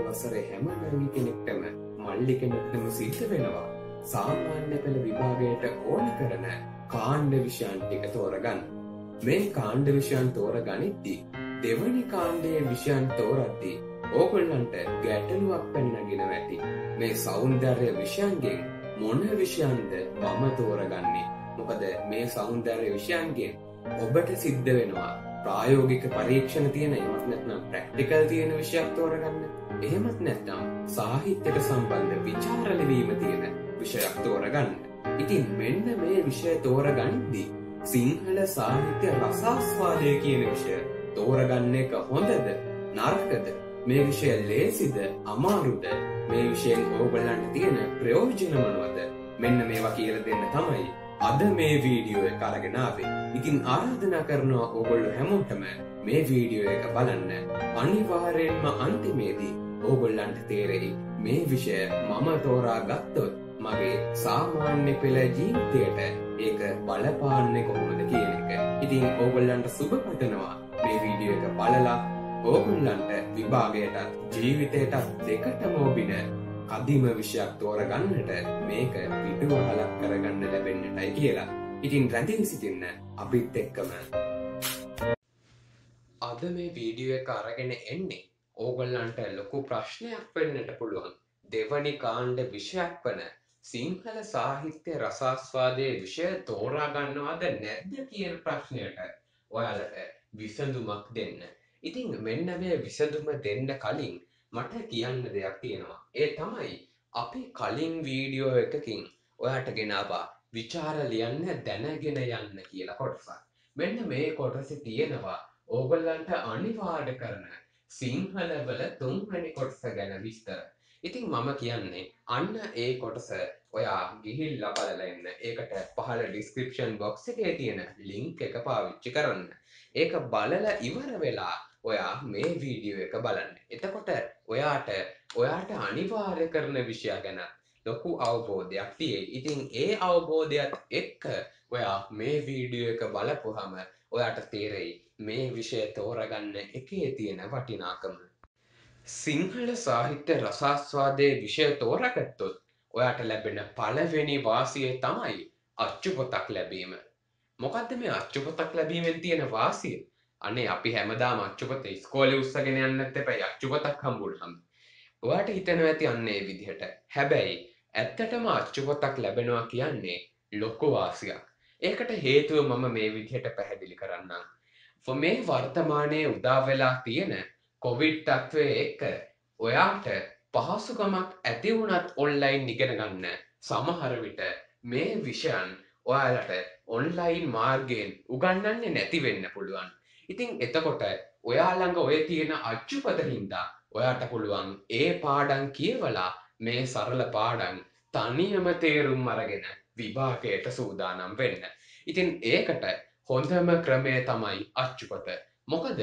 වසරේ හැම නංගි කෙනෙක්ටම මල්ලි කෙනෙක්ටම සිද්ධ වෙනවා සාමාන්‍ය පෙළ විභාගයට ඕන කරන කාණ්ඩ විෂයන් ටික තෝරගන්න. මේ කාණ්ඩ විෂයන් තෝරගනිද්දී දෙවනි කාණ්ඩයේ විෂයන් තෝරද්දී ඕගොල්ලන්ට ගැටලුවක් පැනනගෙන ඇති. මේ සෞන්දර්ය විෂයන්ගෙන් මොන විෂයන්ද මම තෝරගන්නේ? මොකද මේ සෞන්දර්ය විෂයන්ගෙන් ඔබට සිද්ධ වෙනවා ප්‍රායෝගික පරීක්ෂණ තියෙන, එහෙමත් නැත්නම් ප්‍රැක්ටිකල් තියෙන විෂයක් තෝරගන්න. එහෙමත් නැත්නම් සාහිත්‍යයට සම්බන්ධ විචාර ලිවීම තියෙන විෂයක් තෝරගන්න. ඉතින් මෙන්න මේ විෂය තෝරගනිද්දී සිංහල සාහිත්‍ය රසාස්වාදය කියන විෂය තෝරගන්න එක හොඳද නරකද? මේ විෂය ලේසිද අමාරුද? මේ විෂයෙන් ඕගොල්ලන්ට තියෙන ප්‍රයෝජන මොනවද? මෙන්න මේවා කියලා දෙන්න තමයි අද මේ වීඩියෝ එක අරගෙන ආවේ. ඉතින් ආරාධනා කරනවා ඕගොල්ලෝ හැමෝටම මේ වීඩියෝ එක බලන්න. අනිවාර්යෙන්ම අන්තිමේදී ඕගොල්ලන්ට තේරෙයි මේ විෂය මම තෝරා ගත්තොත් මගේ සාමාන්‍ය පෙළ ජීවිතයට ඒක බලපාන්නේ කොහොමද කියන එක. ඉතින් ඕගොල්ලන්ට සුබ පතනවා මේ වීඩියෝ එක බලලා ඕගොල්ලන්ට විභාගයටත් ජීවිතයටත් දෙකටම ඔබින කදිම විෂයක් තෝරගන්නට මේක පිටුවහලක් කරගන්න ලැබෙන්නටයි කියලා. ඉතින් රැඳී සිටින්න අපිත් එක්කම. අද මේ වීඩියෝ එක අරගෙන එන්නේ ඕගොල්ලන්ට ලොකු ප්‍රශ්නයක් වෙන්නට පුළුවන් දෙවනි කාණ්ඩ විෂයක් වන සිංහල සාහිත්‍ය රසාස්වාදයේ විෂය තෝරා ගන්නවද නැද්ද කියන ප්‍රශ්නයට ඔයාලට විසඳුමක් දෙන්න. ඉතින් මෙන්න මේ විසඳුම දෙන්න කලින් මට කියන්න දෙයක් තියෙනවා. ඒ තමයි අපි කලින් වීඩියෝ එකකින් ඔයාට ගෙනාවා විචාර ලියන්න දැනගෙන යන්න කියලා කොටසක්. මෙන්න මේ කොටසේ තියෙනවා ඕගොල්ලන්ට අනිවාර්ය කරන සිංහල වල තුන්වෙනි කොටස ගැන විස්තර. ඉතින් මම කියන්නේ අන්න ඒ කොටස ඔයා ගිහිල්ලා බලලා එන්න. ඒකට පහළ ඩිස්ක්‍රිප්ෂන් බොක්ස් එකේ තියෙන ලින්ක් එක පාවිච්චි කරන්න. ඒක බලලා ඉවර වෙලා ඔයා මේ වීඩියෝ එක බලන්න. එතකොට ඔයාට අනිවාර්ය කරන විෂය ගැන ලොකු අවබෝධයක් තියෙයි. ඉතින් ඒ අවබෝධයත් එක්ක ඔයා මේ වීඩියෝ එක බලපුවහම ඔයාට තේරෙයි මේ විෂය තෝරගන්න එකේ තියෙන වටිනාකම. සිංහල සාහිත්‍ය රසාස්වාදයේ විෂය තෝරගත්තොත් ඔයාට ලැබෙන පළවෙනි වාසිය තමයි අච්චු පොතක් ලැබීම. මොකද්ද මේ අච්චු පොතක් ලැබීමෙන් තියෙන වාසිය? අනේ අපි හැමදාම අච්චුපත ඉස්කෝලේ උස්සගෙන යන්නත් එපා අච්චුපතක් හම්බුනහම. ඔයාට හිතෙනවා ඇති අන්න ඒ විදිහට. හැබැයි ඇත්තටම අච්චුපතක් ලැබෙනවා කියන්නේ ලොකු වාසියක්. ඒකට හේතුව මම මේ විදිහට පැහැදිලි කරන්නම්. මේ වර්තමානයේ උදා වෙලා තියෙන කොවිඩ් තත්ත්වයේ එක්ක ඔයාට පහසුකමක් ඇති වුණත් ඔන්ලයින් ඉගෙන ගන්න සමහර විට මේ විෂයන් ඔයාලට ඔන්ලයින් මාර්ගයෙන් උගන්වන්නේ නැති වෙන්න පුළුවන්. ඉතින් එතකොට ඔයා ළඟ ඔය තියෙන අච්චුපත හින්දා ඔයාට පුළුවන් ඒ පාඩම් කියවලා මේ සරල පාඩම් තනියම තේරුම් අරගෙන විභාගයට සූදානම් වෙන්න. ඉතින් ඒකට හොඳම ක්‍රමය තමයි අච්චුපත. මොකද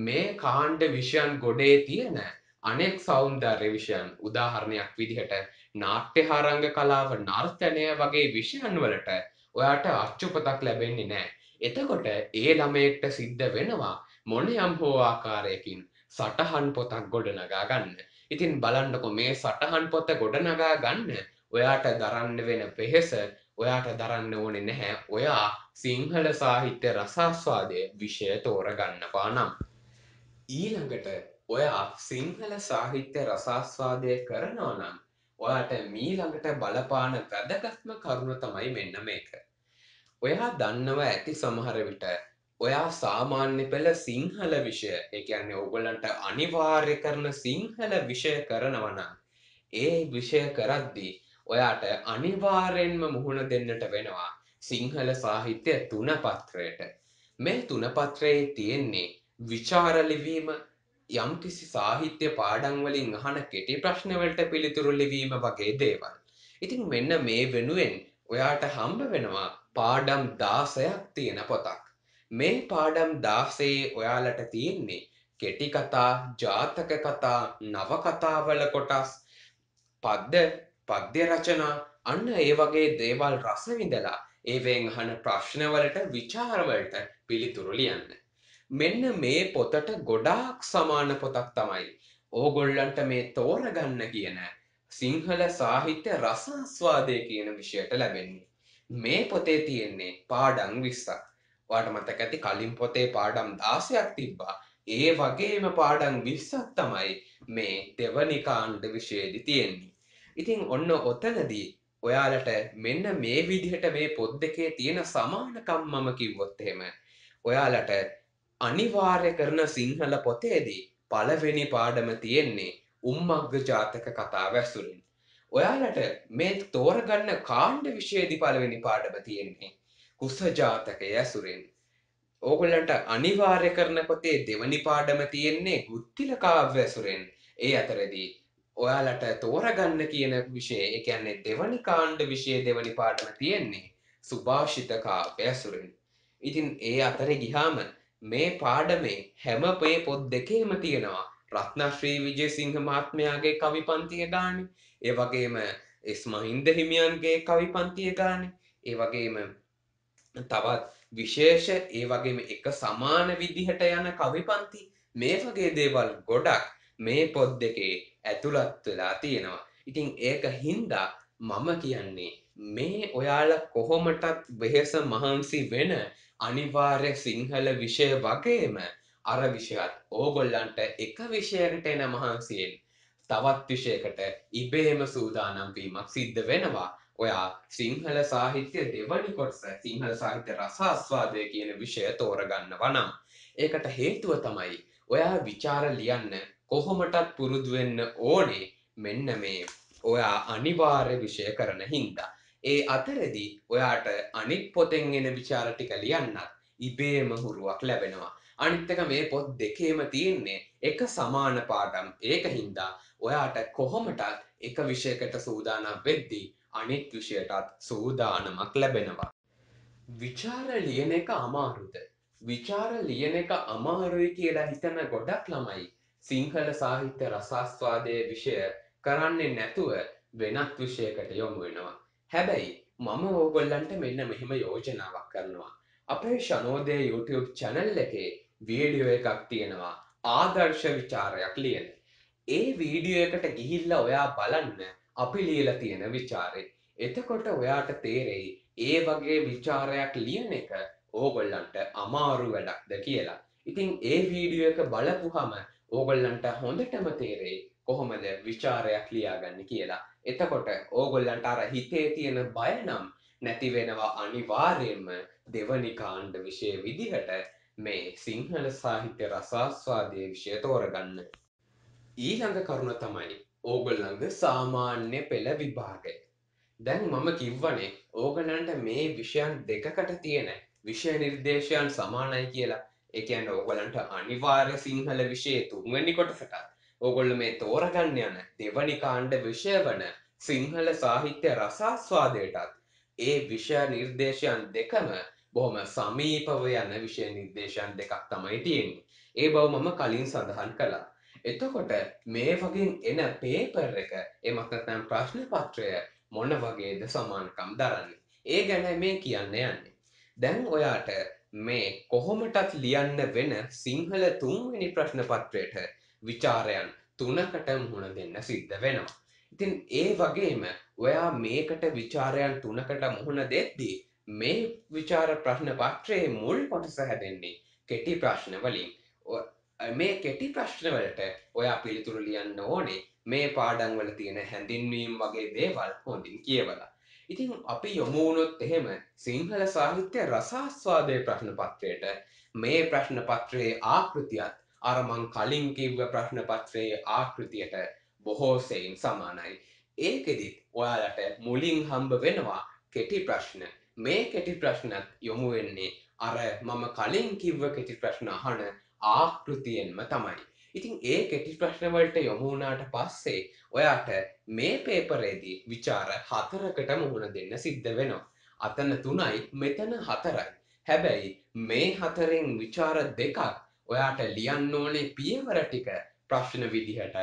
මේ කාණ්ඩ විෂයන් ගොඩේ තියෙන අනෙක් සෞන්දර්ය විෂයන්, උදාහරණයක් විදිහට නාට්‍ය හාරංග කලාව, නර්තනය වගේ විෂයන් වලට ඔයාට අච්චුපතක් ලැබෙන්නේ නැහැ. එතකොට ඒ ළමයෙක්ට සිද්ධ වෙනවා මොනියම් හෝ ආකාරයකින් සටහන් පොතක් ගොඩනගා ගන්න. ඉතින් බලන්නකො මේ සටහන් පොත ගොඩනගා ගන්න ඔයාට දරන්න වෙන වෙහෙස ඔයාට දරන්න ඕනේ නැහැ. ඔයා සිංහල සාහිත්‍ය රසාස්වාදයේ විෂය තෝරගන්නවා නම්. ඊළඟට ඔයා සිංහල සාහිත්‍ය රසාස්වාදය කරනවා නම් ඔයාට මීළඟට බලපාන වැදගත්ම කරුණ තමයි මෙන්න මේක. ඔයා දන්නවා ඇති සමහර විට ඔයා සාමාන්‍ය පෙළ සිංහල විෂය, ඒ කියන්නේ ඕගොල්ලන්ට අනිවාර්ය කරන සිංහල විෂය කරනවා නම් ඒ විෂය කරද්දී ඔයාට අනිවාර්යෙන්ම මුහුණ දෙන්නට වෙනවා සිංහල සාහිත්‍ය තුනපත්‍රයට. මේ තුනපත්‍රයේ තියෙන්නේ විචාර ලිවීම, යම්කිසි සාහිත්‍ය පාඩම් වලින් අහන කෙටි ප්‍රශ්න වලට පිළිතුරු ලිවීම වගේ දේවල්. ඉතින් මෙන්න මේ වෙනුවෙන් ඔයාට හම්බ වෙනවා පාඩම් 16ක් තියෙන පොතක්. මේ පාඩම් 16 ඔයාලට තියෙන්නේ කෙටි කතා, ජාතක කතා, නවකතාවල කොටස්, පද්‍ය රචනා, අන්න ඒ වගේ දේවල් රස විඳලා ඒවෙන් අහන ප්‍රශ්න වලට, විචාර වලට පිළිතුරු ලියන්න. මෙන්න මේ පොතට ගොඩාක් සමාන පොතක් තමයි ඕගොල්ලන්ට මේ තෝරගන්න කියන සිංහල සාහිත්‍ය රසාස්වාදය කියන විෂයට ලැබෙන්නේ. මේ පොතේ තියෙන්නේ පාඩම් 20ක්. ඔයාලට මතක ඇති කලින් පොතේ පාඩම් 16ක් තිබ්බා. ඒ වගේම පාඩම් 20ක් තමයි මේ දෙවනි කාණ්ඩ විෂයේදී තියෙන්නේ. ඉතින් ඔන්න ඔතනදී ඔයාලට මෙන්න මේ විදිහට මේ පොත් දෙකේ තියෙන සමානකම් මම කිව්වොත් එහෙම ඔයාලට අනිවාර්ය කරන සිංහල පොතේදී පළවෙනි පාඩම තියෙන්නේ උම්මග්ග ජාතක කතාව ඇසුරින්. ඔයාලට මේ තෝරගන්න කාණ්ඩ විෂයේදී පළවෙනි පාඩම තියෙන්නේ කුස ජාතකය ඇසුරින්. ඕගොල්ලන්ට අනිවාර්ය කරන පොතේ දෙවනි පාඩම තියෙන්නේ ගුත්තිල කාව්‍ය ඇසුරෙන්. ඒ අතරදී ඔයාලට තෝරගන්න කියන විෂය, ඒ කියන්නේ දෙවනි කාණ්ඩ විෂයේ දෙවනි පාඩම තියෙන්නේ සුභාෂිත කාව්‍ය ඇසුරෙන්. ඉතින් ඒ අතරේ ගියාම මේ පාඩමේ හැම පොත් දෙකේම තියෙනවා රත්නශ්‍රී විජේසිංහ මහත්මයාගේ කවි පන්තිය ගානේ, ඒ වගේම එස් මහින්ද හිමියන්ගේ කවි පන්තිය ගානේ, ඒ වගේම තවත් විශේෂ ඒ වගේම එක සමාන විදිහට යන කවිපන්ති, මේ වගේ දේවල් ගොඩක් මේ පොත් දෙකේ ඇතුළත් වෙලා තියෙනවා. ඉතින් ඒක හින්දා මම කියන්නේ මේ ඔයාලා කොහොමටත් වෙහෙස මහන්සි වෙන අනිවාර්ය සිංහල විෂය වගේම අර විෂයත් ඕගොල්ලන්ට එක විෂයකට එන මහන්සියෙන් තවත් විෂයකට ඉබේම සූදානම් වීමක් සිද්ධ වෙනවා. ඔයා සිංහල සාහිත්‍ය දෙවනි කොටස සිංහල සාහිත්‍ය රසාස්වාදය කියන විෂය තෝරගන්නවා නම් ඒකට හේතුව තමයි ඔයා විචාර ලියන්න කොහොමටත් පුරුදු වෙන්න ඕනේ මෙන්න මේ ඔයා අනිවාර්ය විෂය කරන හින්දා. ඒ අතරදී ඔයාට අනිත් පොතෙන් එන විචාර ටික ලියන්නත් ඉබේම හුරුවක් ලැබෙනවා. අනිත් එක මේ පොත් දෙකේම තියෙන්නේ එක සමාන පාඩම්. ඒක හින්දා ඔයාට කොහොමටත් එක විෂයකට සූදානම් වෙද්දී අනිත් විෂයටත් සූදානමක් ලැබෙනවා. විචාර ලියන එක අමාරුද? විචාර ලියන එක අමාරුයි කියලා හිතන ගොඩක් ළමයි සිංහල සාහිත්‍ය රසාස්වාදයේ විෂය කරන්නේ නැතුව වෙනත් විෂයකට යොමු වෙනවා. හැබැයි මම ඕගොල්ලන්ට මෙන්න මෙහෙම යෝජනාවක් කරනවා. අපේ ශනෝදය YouTube channel එකේ වීඩියෝ එකක් තියෙනවා ආදර්ශ විචාරයක් ලියන. ඒ වීඩියෝ එකට ගිහිල්ලා ඔයා බලන්න අපි ලියලා තියෙන විචාරේ. එතකොට ඔයාට තේරෙයි ඒ වගේ විචාරයක් ලියන එක ඕගොල්ලන්ට අමාරු වැඩක්ද කියලා. ඉතින් ඒ වීඩියෝ එක බලපුවහම ඕගොල්ලන්ට හොඳටම තේරෙයි කොහොමද විචාරයක් ලියාගන්නේ කියලා. එතකොට ඕගොල්ලන්ට අර හිතේ තියෙන බය නම් නැති වෙනවා අනිවාර්යයෙන්ම දෙවනි කාණ්ඩ විෂය විදිහට මේ සිංහල සාහිත්‍ය රසාස්වාදයේ විෂය තෝරගන්න. ඊළඟ කරුණ තමයි ඕගොල්ලන්ගේ සාමාන්‍ය පෙළ විභාගය. දැන් මම කිව්වනේ ඕගලන්ට මේ විෂයන් දෙකකට තියෙන විෂය නිර්දේශයන් සමානයි කියලා. ඒ කියන්නේ ඕගලන්ට අනිවාර්ය සිංහල විෂයේ තුන්වෙනි කොටසට ඕගොල්ලෝ මේ තෝරගන්න යන දෙවනි කාණ්ඩ විෂය වන සිංහල සාහිත්‍ය රසාස්වාදයටත් ඒ විෂය නිර්දේශයන් දෙකම බොහොම සමීපව යන විෂය නිර්දේශයන් දෙකක් තමයි තියෙන්නේ. ඒ බව මම කලින් සඳහන් කළා. එතකොට මේ වගේ එන පේපර් එක එමත් නැත්නම් ප්‍රශ්න පත්‍රය මොන වගේද සමානකම් දරන්නේ. ඒ ගැන මේ කියන්න යන්නේ. දැන් ඔයාට මේ කොහොමටත් ලියන්න වෙන සිංහල තුන්වෙනි ප්‍රශ්න පත්‍රයට විචාරයන් 3කට මුහුණ දෙන්න සිද්ධ වෙනවා. ඉතින් ඒ වගේම ඔයා මේකට විචාරයන් 3කට මුහුණ දෙද්දී මේ විචාර ප්‍රශ්න පත්‍රයේ මුල් කොටස හැදෙන්නේ කෙටි ප්‍රශ්න වලින්. මේ කෙටි ප්‍රශ්න වලට ඔයා පිළිතුරු ලියන්න ඕනේ මේ පාඩම් වල තියෙන හැඳින්වීම් වගේ දේවල් හොඳින් කියවලා. ඉතින් අපි යොමු වුණොත් එහෙම සිංහල සාහිත්‍ය රසාස්වාදයේ ප්‍රශ්න පත්‍රයට මේ ප්‍රශ්න පත්‍රයේ ආකෘතියත් අර මං කලින් කිව්ව ප්‍රශ්න පත්‍රයේ ආකෘතියට බොහෝ සෙයින් සමානයි. ඒකෙදිත් ඔයාලට මුලින් හම්බ වෙනවා කෙටි ප්‍රශ්න. මේ කෙටි ප්‍රශ්නත් යොමු වෙන්නේ අර මම කලින් කිව්ව කෙටි ප්‍රශ්න අහන ආකෘතියෙන්ම තමයි. ඉතින් ඒ කෙටි ප්‍රශ්න වලට යොමු වුණාට පස්සේ ඔයාට මේ පේපරේදී විචාර 4කට මුහුණ දෙන්න සිද්ධ වෙනවා. අතන 3යි මෙතන 4යි. හැබැයි මේ 4න් විචාර දෙකක් ඔයාට ලියන්න ඕනේ පියවර ටික ප්‍රශ්න විදිහට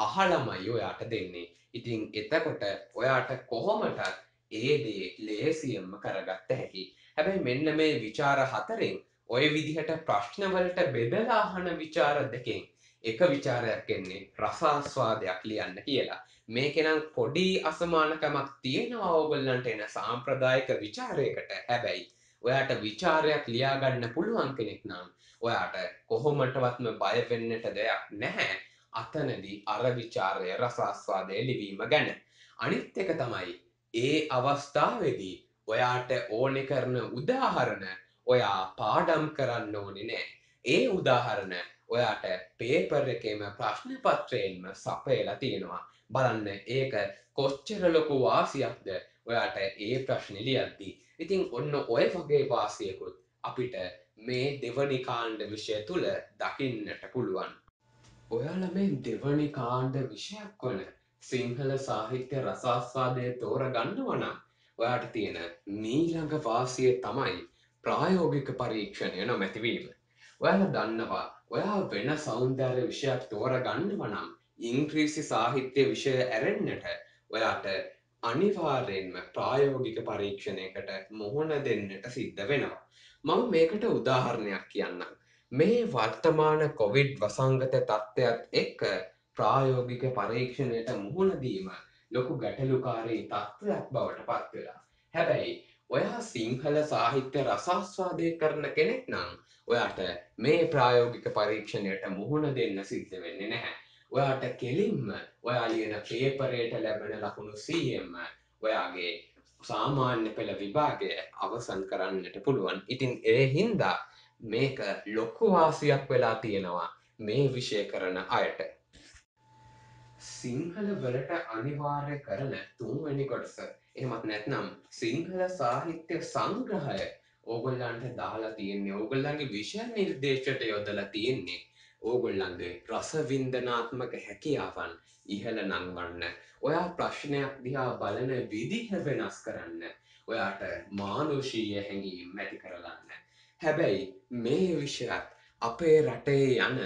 අහලමයි ඔයාට දෙන්නේ. ඉතින් එතකොට ඔයාට කොහොමටත් ඒ දේ ලේසියෙන්ම කරගත්ත හැකි. හැබැයි මෙන්න මේ විචාර 4න් ඔය විදිහට ප්‍රශ්න වලට බෙදලා අහන විචාර දෙකෙන් එක විචාරයක් එන්නේ රසාස්වාදයක් ලියන්න කියලා. මේකෙනම් පොඩි අසමානකමක් තියෙනවා ඕගොල්ලන්ට එන සාම්ප්‍රදායික විචාරයකට. හැබැයි ඔයාට විචාරයක් ලියාගන්න පුළුවන් කෙනෙක් නම් ඔයාට කොහොමටවත්ම බය වෙන්නට දෙයක් නැහැ. අතනදී අර විචාරය රසාස්වාදය ලිවීම ගැන. අනිත් එක තමයි ඒ අවස්ථාවේදී ඔයාට ඕනෙ කරන උදාහරණ ඔයා පාඩම් කරන්න ඕනේ නෑ. ඒ උදාහරණ ඔයාට පේපර් එකේම ප්‍රශ්න පත්‍රයෙන්ම සපයලා තියෙනවා. බලන්න ඒක කොච්චර ලොකු වාසියක්ද ඔයාට ඒ ප්‍රශ්නේ ලියද්දී. ඉතින් ඔන්න ඔය වගේ වාසියකුත් අපිට මේ දෙවනි කාණ්ඩ විෂය තුල දකින්නට පුළුවන්. ඔයාලා මේ දෙවනි කාණ්ඩ විෂයක් වන සිංහල සාහිත්‍ය රසාස්වාදය තෝරගන්නවා නම් ඔයාට තියෙන මීළඟ වාසිය තමයි ප්‍රායෝගික පරීක්ෂණය නොමැතිවීම. ඔයාලා දන්නවා ඔයා වෙන සෞන්දර්ය විෂයක් තෝරගන්නවා නම් ඉංග්‍රීසි සාහිත්‍ය විෂය ඇරෙන්නට ඔයාට අනිවාර්යෙන්ම ප්‍රායෝගික පරීක්ෂණයකට මුහුණ දෙන්නට සිද්ධ වෙනවා. මම මේකට උදාහරණයක් කියන්නම්. මේ වර්තමාන කොවිඩ් වසංගත තත්ත්වයක් එක්ක ප්‍රායෝගික පරීක්ෂණයට මුහුණ දීම ලොකු ගැටලුකාරී තත්ත්වයක් බවට පත් වෙලා. හැබැයි ඔයා සිංහල සාහිත්‍ය රසාස්වාදය කරන කෙනෙක් නම් ඔයාට මේ ප්‍රායෝගික පරීක්ෂණයට මුහුණ දෙන්න සිද්ධ වෙන්නේ නැහැ. ඔයාට කෙලින්ම ඔයා ලියන පේපරයට ලැබෙන ලකුණු 100ෙන්ම ඔයාගේ සාමාන්‍ය පෙළ විභාගය අවසන් කරන්නට පුළුවන්. ඉතින් ඒ හින්දා මේක ලොකු වාසියක් වෙලා තියෙනවා මේ විෂය කරන අයට. සිංහල වලට අනිවාර්ය කරන තුන්වැනි කොටස. එහෙමත් නැත්නම් සිංහල සාහිත්‍ය සංග්‍රහය ඕගොල්ලන්ට දාලා තියෙන්නේ ඕගොල්ලන්ගේ විෂය නිර්දේශයට යොදලා තියෙන්නේ ඕගොල්ලන්ගේ රසවින්දනාත්මක හැකියාවන් ඉහළ නංවන්න. ඔයා ප්‍රශ්නයක් දිහා බලන විදිහ වෙනස් කරන්න. ඔයාට මානුෂීය හැඟීම් ඇති කරගන්න. හැබැයි මේ විෂයත් අපේ රටේ යන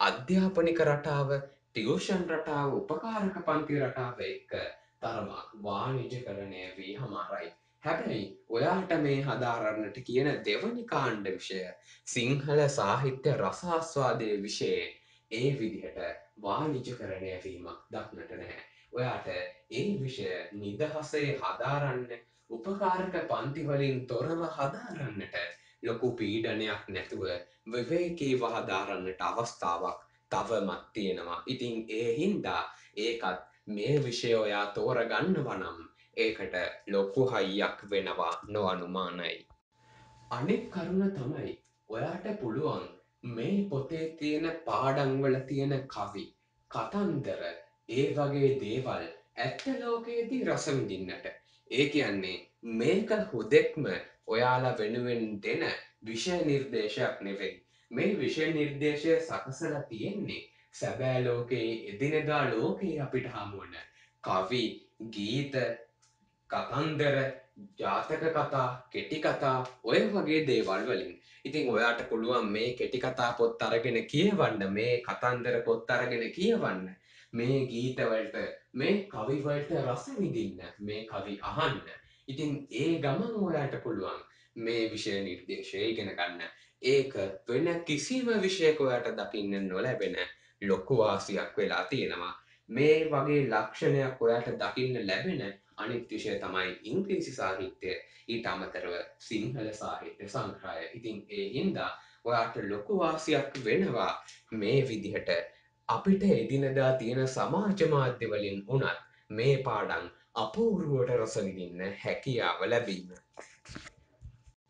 අධ්‍යාපනික රටාව ටියුෂන් රටාව උපකාරක පන්ති රටාව එක්ක තරමක් වාණිජකරණය වී හමාරයි. හැබැයි ඔයාට මේ හදාරන්නට කියන දෙවනි කාණ්ඩ විෂය සිංහල සාහිත්‍ය රසාස්වාදය විෂයේ ඒ විදිහට වාණිජකරණය වීමක් දක්නට නැහැ. ඔයාට ඒ විෂය නිදහසේ හදාරන්න උපකාරක පන්තිවලින් තොරව හදාරන්නට ලොකු පීඩනයක් නැතුව විවේකීව හදාරන්නට අවස්ථාවක් තවමත් තියෙනවා. ඉතින් ඒ හින්දා ඒකත් මේ විෂය ඔයා තෝරගන්නවා නම් ඒකට ලොකු හයියක් වෙනවා නොඅනුමානයි. අනෙක් කරුණ තමයි ඔයාට පුළුවන් මේ පොතේ තියෙන පාඩම්වල තියෙන කවි, කතන්දර ඒ වගේ දේවල් ඇත්ත ලෝකයේදී රස විඳින්නට. ඒ කියන්නේ මේක හුදෙක්ම ඔයාලා වෙනුවෙන් දෙන විෂය නිර්දේශයක් නෙවෙයි. මේ විෂය නිර්දේශය සකසලා තියෙන්නේ සැබෑ ලෝකයේ එදිනෙදා ලෝකයේ අපිට හමුවන කවි, ගීත, කතන්දර, ජාතක කතා, කෙටි කතා ඔය වගේ දේවල් වලින්. ඉතින් ඔයාට පුළුවන් මේ කෙටි කතා පොත් අරගෙන කියවන්න, මේ කතන්දර පොත් අරගෙන කියවන්න, මේ ගීතවලට, මේ කවිවලට රස විඳින්න, මේ කවි අහන්න. ඉතින් ඒ ගමන් ඔයාට පුළුවන් මේ විෂය නිර්දේශය ඉගෙන ගන්න. ඒක වෙන කිසිම විෂයක ඔයාට දකින්න නොලැබෙන ලොකු වාසියක් වෙලා තියෙනවා. මේ වගේ ලක්ෂණයක් ඔයාට දකින්න ලැබෙන අනිත් විෂය තමයි ඉංග්‍රීසි සාහිත්‍යය. ඊට අමතරව සිංහල සාහිත්‍ය සංග්‍රහය. ඉතින් ඒ හින්දා ඔයාට ලොකු වාසියක් වෙනවා මේ විදිහට අපිට එදිනදා තියෙන සමාජ මාධ්‍ය වලින් උනත් මේ පාඩම් අපූර්වවට රස විඳින්න හැකියාව ලැබීම.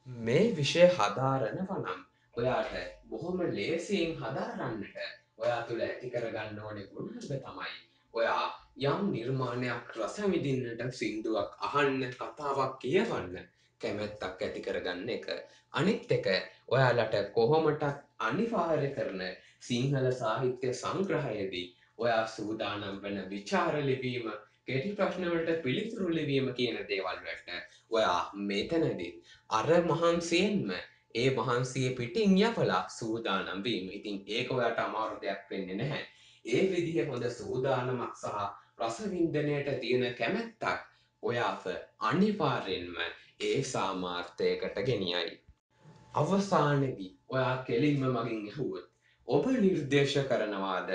මේ විෂය හදාරනවා නම් ඔයාට බොහොම ලේසියෙන් හදාරන්නට ඔයා තුළ ඇති කරගන්න ඕනේ ගුණධර්ම තමයි ඔයා යම් නිර්මාණයක් රස විඳින්නට සින්දුවක් අහන්න කතාවක් කියවන්න කැමැත්තක් ඇති කරගන්න එක. අනිත් එක ඔයාලට කොහොමටත් අනිවාර්ය කරන සිංහල සාහිත්‍ය සංග්‍රහයේදී ඔයා සූදානම් වෙන විචාර ලිවීම, කෙටි ප්‍රශ්න වලට පිළිතුරු ලිවීම කියන දේවල් වලට ඔයා මෙතනදී අර මහන්සියෙන්ම ඒ මහන්සිය පිටින් යවලා සූදානම් වීම. ඉතින් ඒක ඔයාට අමාරු දෙයක් වෙන්නේ නැහැ. ඒ විදිහ හොඳ සූදානමක් සහ රසවින්දනයට තියෙන කැමැත්තක් ඔයාව අනිවාර්යෙන්ම ඒ සාමාර්ථයකට ගෙනියයි. අවසානයේදී ඔයා කෙලින්ම මගෙන් ඇහුවොත් ඔබ නිර්දේශ කරනවාද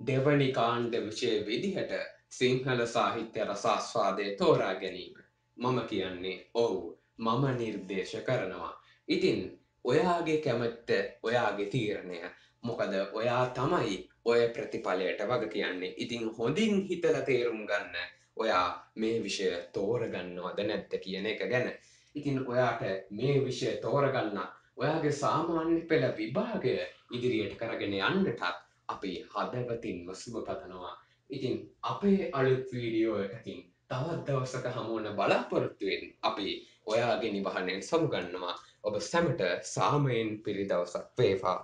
දෙවනි කාණ්ඩ විෂය විදිහට සිංහල සාහිත්‍ය රසාස්වාදය තෝරා ගැනීම? මම කියන්නේ ඔව්. මම නිර්දේශ කරනවා. ඉතින් ඔයාගේ කැමැත්ත ඔයාගේ තීරණය. මොකද ඔයා තමයි ඔය ප්‍රතිඵලයට වග කියන්නේ. ඉතින් හොඳින් හිතලා තේරුම් ගන්න. ඔයා මේ විෂය තෝරගන්නවද නැද්ද කියන එක ගැන. ඉතින් ඔයාට මේ විෂය තෝරගන්න ඔයාගේ සාමාන්‍ය පෙළ විභාගය ඉදිරියට කරගෙන යන්නටත් අපි හදවතින්ම සුබ පතනවා. ඉතින් අපේ අලුත් වීඩියෝ එකකින් තවත් දවසක හමුවන බලාපොරොත්තුවෙන් අපි ඔයාගේ නිවහනෙන් සමුගන්නවා. ඔබ සැමට සාමයෙන් පිරි දවසක් වේවා.